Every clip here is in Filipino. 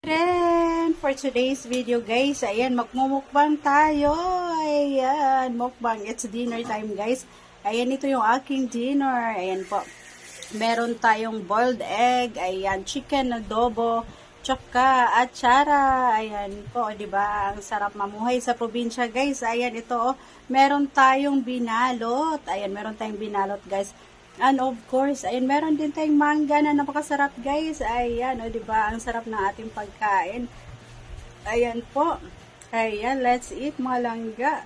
Then, for today's video guys, ayan, magmumukbang tayo. Ayan, mukbang. It's dinner time guys. Ayan, ito yung aking dinner. Ayan po. Meron tayong boiled egg. Ayan, chicken adobo. Tsaka atsara. Ayan po, di ba? Ang sarap mamuhay sa probinsya guys. Ayan, ito oh. Meron tayong binalot. Ayan, meron tayong binalot guys. And of course, ayun, meron din tayong mangga na napakasarap guys. Ayan, o diba, ang sarap ng ating pagkain. Ayan po. Ayan, let's eat malangga.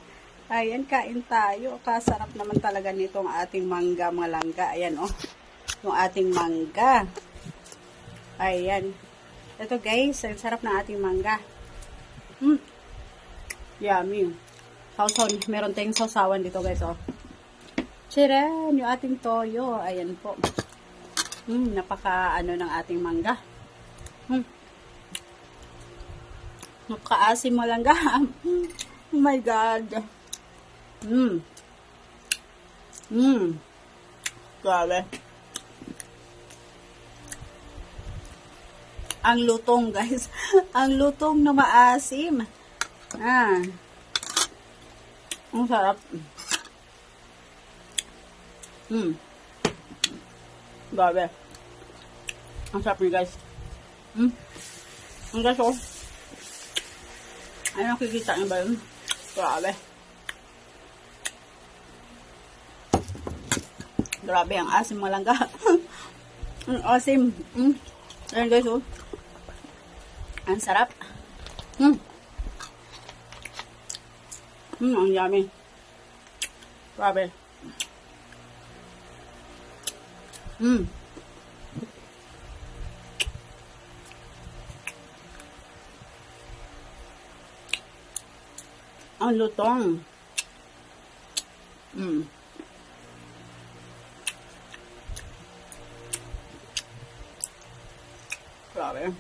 Ayan, kain tayo. Kasarap naman talaga nitong ating mangga malangga. Ayan, oh. Yung ating mangga. Ayan. Ito guys, ang sarap ng ating mangga. Yummy. Sausaw, meron tayong sausawan dito guys, oh. Chiren, yung ating toyo. Ayan po. Napaka ng ating mangga. Napaka-asim malangga. Oh my God. Grabe. Ang lutong guys. Ang lutong na maasim. Ang sarap. Grabe. Ang sarap niyo guys. Ang guys oh. Ay, nakikita niyo ba yun? Grabe. Grabe ang asim malangga. Ang asim. Ayan guys oh. Ang sarap. Ang yummy. Grabe. Ang lutong. Grabe.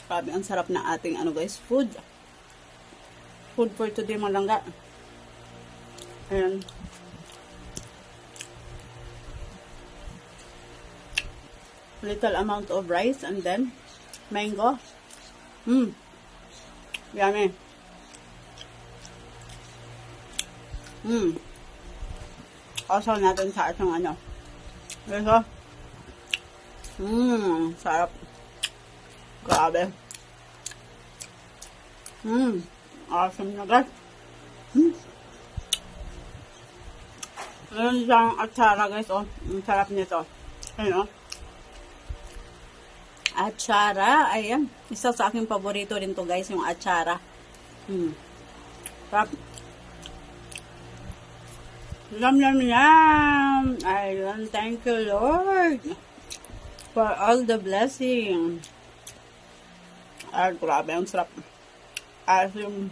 Grabe, ang sarap na ating guys, food. Food for today malangga. Ayan. Little amount of rice and then mango. Yummy. Kasaw natin sa ating Ito. Sarap. Grabe. Awesome na guys. Meron siyang atsara guys, oh. Ang sarap nito. Ayun, oh. Atsara, ayan. Isa sa aking paborito rin to guys, yung atsara. Sarap. Yum, yum, yum. Ayun, thank you Lord for all the blessing. Ay, grabe, ang sarap. As yung